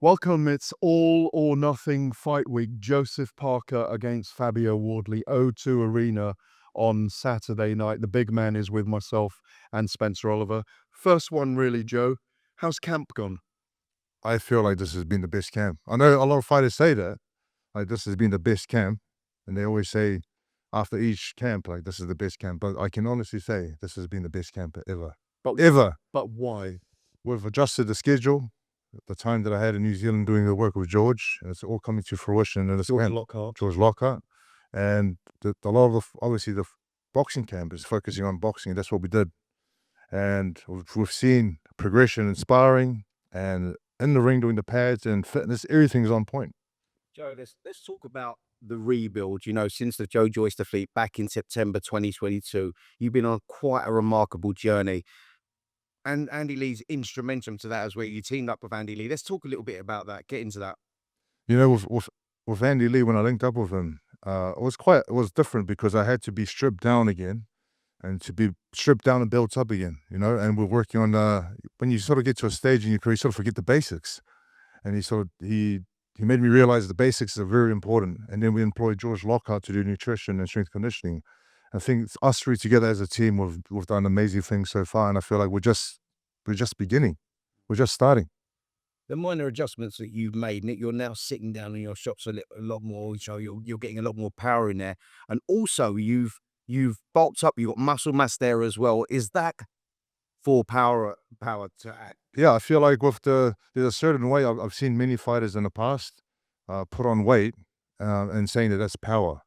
Welcome. It's all or nothing fight week. Joseph Parker against Fabio Wardley, O2 Arena on Saturday night. The big man is with myself and Spencer Oliver. First one, really, Joe. How's camp gone? I feel like this has been the best camp. I know a lot of fighters say that, like this has been the best camp, and they always say after each camp, like this is the best camp. But I can honestly say this has been the best camp ever, But ever. But why? We've adjusted the schedule, the time that I had in New Zealand doing the work with George, and it's all coming to fruition in this camp. George Lockhart, and a lot of obviously the boxing camp is focusing on boxing. That's what we did, and we've seen progression in sparring and in the ring doing the pads and fitness. Everything's on point. Joe, let's talk about the rebuild. You know, since the Joe Joyce defeat back in September 2022, you've been on quite a remarkable journey. And Andy Lee's instrumental to that as well. You teamed up with Andy Lee. Let's talk a little bit about that. Get into that. You know, with Andy Lee, when I linked up with him, it was different because I had to be stripped down again, and to be stripped down and built up again. You know, and we're working on when you sort of get to a stage in your career, you sort of forget the basics, and he made me realize the basics are very important. And then we employed George Lockhart to do nutrition and strength conditioning. I think us three together as a team, we've done amazing things so far, and I feel like we're just beginning, we're just starting. The minor adjustments that you've made, Nick, you're now sitting down in your shots a lot more. So you're getting a lot more power in there, and also you've bulked up. You've got muscle mass there as well. Is that for power to act? Yeah, I feel like there's a certain way I've seen many fighters in the past put on weight and saying that that's power,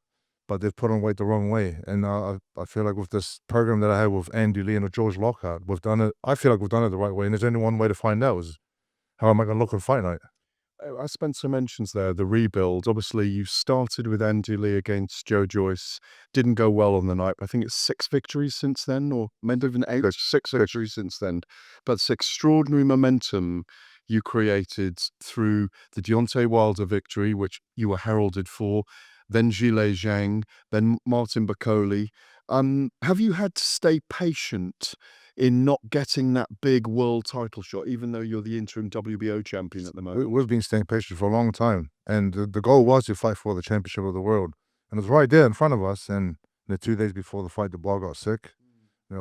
but they've put on weight the wrong way. And I feel like with this program that I had with Andy Lee and with George Lockhart, we've done it. I feel like we've done it the right way, and there's only one way to find out is how am I going to look on fight night. As Spencer mentions there, the rebuild. Obviously, you started with Andy Lee against Joe Joyce. Didn't go well on the night. I think it's 6 victories since then, or maybe even 8. There's 6 victories since then. But it's extraordinary momentum you created through the Deontay Wilder victory, which you were heralded for, then Zhilei Zhang, then Martin Bakole. Have you had to stay patient in not getting that big world title shot, even though you're the interim WBO champion at the moment? We've been staying patient for a long time, and the goal was to fight for the championship of the world, and it was right there in front of us. And the 2 days before the fight, the ball got sick.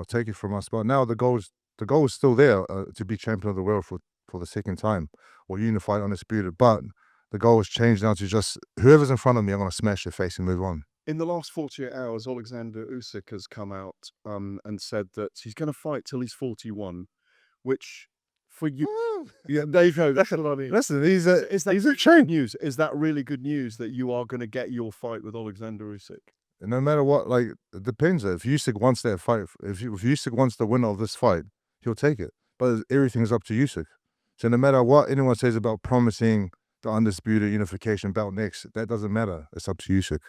Take it from us. But now the goal is still there to be champion of the world for the second time, or unified undisputed. But the goal has changed now to just whoever's in front of me, I'm going to smash their face and move on. In the last 48 hours, Alexander Usyk has come out and said that he's going to fight till he's 41, which for you, yeah, there you go. That's a lot of news. Listen, these are good news. Is that really good news that you are going to get your fight with Alexander Usyk? No matter what, like it depends. If Usyk wants that fight, if Usyk wants the winner of this fight, he'll take it. But everything is up to Usyk. So no matter what anyone says about promising the undisputed unification bout next, that doesn't matter. It's up to Usyk.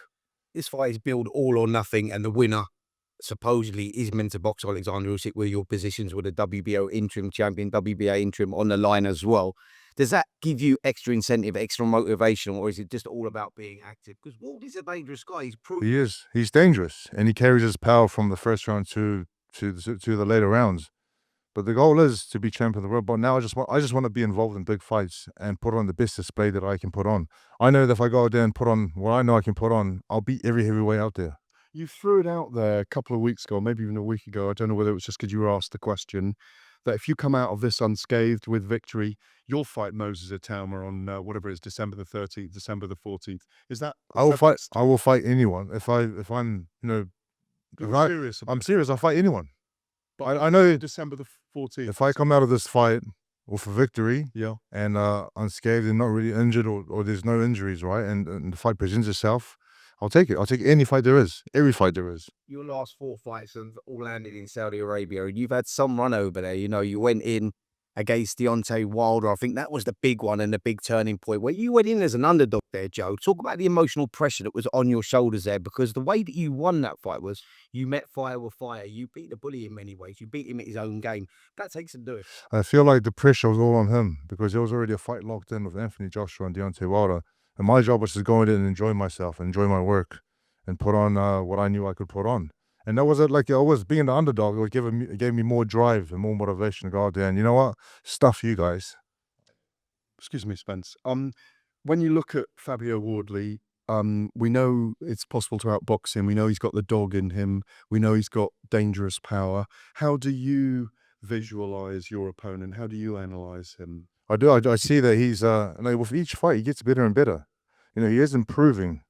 This fight is billed all or nothing, and the winner supposedly is meant to box Alexander Usyk, where your positions with the WBO interim champion, WBA interim on the line as well. Does that give you extra incentive, extra motivation, or is it just all about being active? Because Wardley's a dangerous guy. He is. He's dangerous, and he carries his power from the first round to the later rounds. But the goal is to be champion of the world. But now I just want to be involved in big fights and put on the best display that I can put on. I know that if I go out there and put on what I know I can put on, I'll beat every heavyweight out there. You threw it out there a couple of weeks ago, maybe even a week ago. I don't know whether it was just because you were asked the question, that if you come out of this unscathed with victory, you'll fight Moses Itauma on whatever it is, December the 13th, December the 14th. Is that? I will fight anyone if I'm serious. I'm serious. I'll fight anyone. But I know December the 14th. If I come out of this fight with a victory, yeah, and unscathed and not really injured, or there's no injuries, right, and the fight presents itself, I'll take it. I'll take any fight there is, every fight there is. Your last 4 fights have all landed in Saudi Arabia, and you've had some run over there. You know, you went in against Deontay Wilder. I think that was the big one and the big turning point where you went in as an underdog there, Joe. Talk about the emotional pressure that was on your shoulders there, because the way that you won that fight was you met fire with fire. You beat the bully in many ways. You beat him at his own game. That takes some doing. I feel like the pressure was all on him because there was already a fight locked in with Anthony Joshua and Deontay Wilder. And my job was to go in and enjoy myself, enjoy my work, and put on what I knew I could put on. And that was it. Like, always being the underdog, it gave me more drive and more motivation to go out there. And you know what? Stuff you guys. Excuse me, Spence. When you look at Fabio Wardley, we know it's possible to outbox him. We know he's got the dog in him. We know he's got dangerous power. How do you visualize your opponent? How do you analyze him? I do. I see that he's with each fight he gets better and better. You know, he is improving.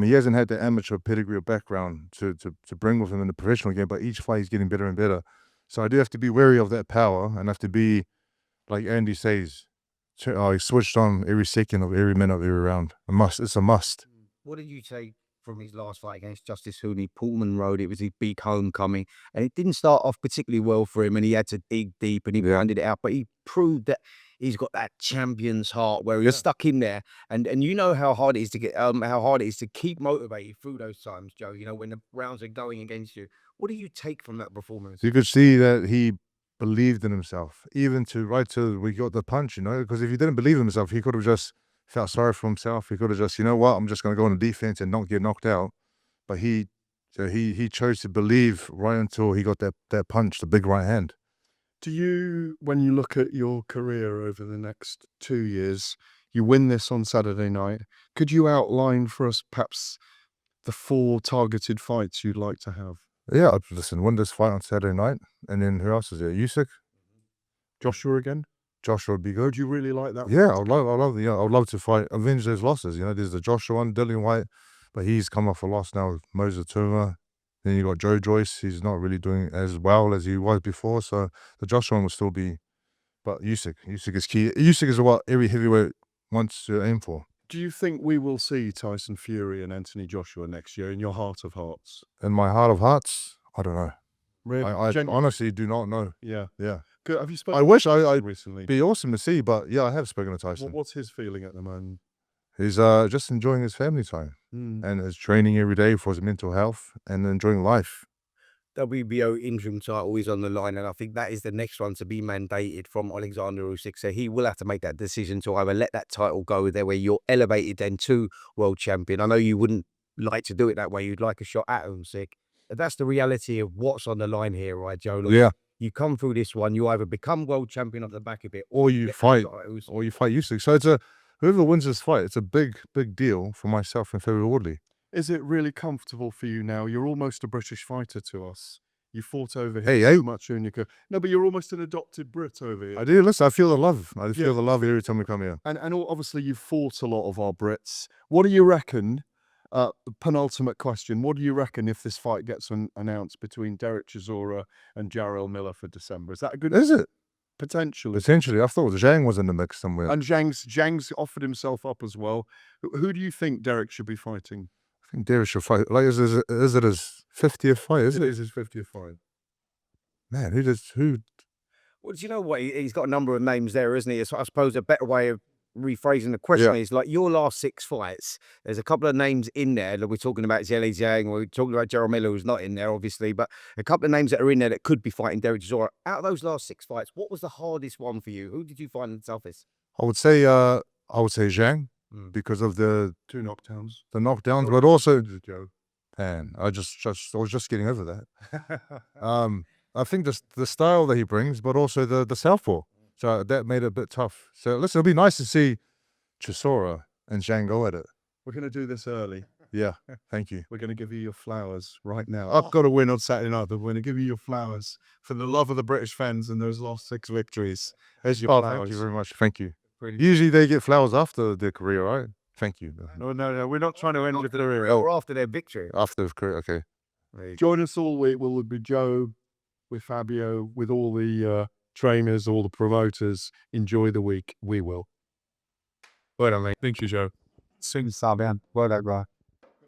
He hasn't had the amateur pedigree or background to bring with him in the professional game, but each fight he's getting better and better. So I do have to be wary of that power and have to be, like Andy says, he switched on every second of every minute of every round. A must. It's a must. What did you take from his last fight against Justice Hooney, Pullman Road? It was his big homecoming, and it didn't start off particularly well for him, and he had to dig deep, and he grinded it out. But he proved that he's got that champion's heart, where he was stuck in there, and you know how hard it is to get, how hard it is to keep motivated through those times, Joe. You know, when the rounds are going against you. What do you take from that performance? You could see that he believed in himself, even right till we got the punch. You know, because if he didn't believe in himself, he could have just felt sorry for himself. He could have just, you know what, I'm just going to go on the defense and not get knocked out. But he chose to believe right until he got that punch, the big right hand. Do you, when you look at your career over the next 2 years, you win this on Saturday night, could you outline for us perhaps the 4 targeted fights you'd like to have? Yeah, listen, win this fight on Saturday night, and then who else is there? Usyk, Joshua again? Joshua would be good. Would you really like that? Yeah, I'd love to fight, avenge those losses. You know, there's the Joshua one, Dillian White, but he's come off a loss now with Moses Tuma. Then you got Joe Joyce. He's not really doing as well as he was before. So the Joshua one will still be, but Usyk is key. Usyk is what every heavyweight wants to aim for. Do you think we will see Tyson Fury and Anthony Joshua next year in your heart of hearts? In my heart of hearts, I don't know. Really? I honestly do not know. Yeah. Yeah. Good. Have you spoken I wish to Tyson I'd recently? be awesome to see, but yeah, I have spoken to Tyson. What's his feeling at the moment? He's just enjoying his family time and his training every day for his mental health and enjoying life. WBO interim title is on the line, and I think that is the next one to be mandated from Alexander Usyk. So he will have to make that decision to either let that title go there, where you're elevated then to world champion. I know you wouldn't like to do it that way. You'd like a shot at Usyk. But that's the reality of what's on the line here, right, Joe? Look, Yeah. you come through this one, you either become world champion off the back of it, Or you get that fight, shot at Usyk. or you fight Usyk. So whoever wins this fight, it's a big deal for myself and Fabio Wardley. Is it really comfortable for you now? You're almost a British fighter to us. You fought over Hey, here so much, Usyk. No, but you're almost an adopted Brit over here. I do. Listen, I feel the love. I feel the love every time we come here. And obviously you've fought a lot of our Brits. What do you reckon? Penultimate question. What do you reckon if this fight gets announced between Derek Chisora and Jarrell Miller for December? Is that a good? Is it? Potentially. Potentially. I thought Zhang was in the mix somewhere. And Zhang's offered himself up as well. Who do you think Derek should be fighting? I think Davies should fight. Like, is it his 50th fight? Is It it? is his 50th fight. Man, who? Well, do you know what? He's got a number of names there, isn't he? So I suppose a better way of rephrasing the question is like your last 6 fights. There's a couple of names in there that we're talking about. Zhang, we're talking about Jarrell Miller, who's not in there, obviously, but a couple of names that are in there that could be fighting Derek Chisora. Out of those last 6 fights, what was the hardest one for you? Who did you find the toughest? I would say Zhang because of the 2 knockdowns. but also, man, I was just getting over that. I think the style that he brings, but also the southpaw. So that made it a bit tough. So listen, it'll be nice to see Chisora and Zhang go at it. We're going to do this early. Yeah, thank you. We're going to give you your flowers right now. I've got to win on Saturday night, but we're going to give you your flowers for the love of the British fans and those last 6 victories. There's your flowers. Thank you very much. Thank you. Brilliant. Usually they get flowers after their career, right? Thank you. No, we're not trying to end with the career. Or after their victory. After the career, okay. Join us all week. We'll be Joe, with Fabio, with all the trainers, all the promoters. Enjoy the week. We will. Well done, mate. Thank you, Joe. Well done, bro.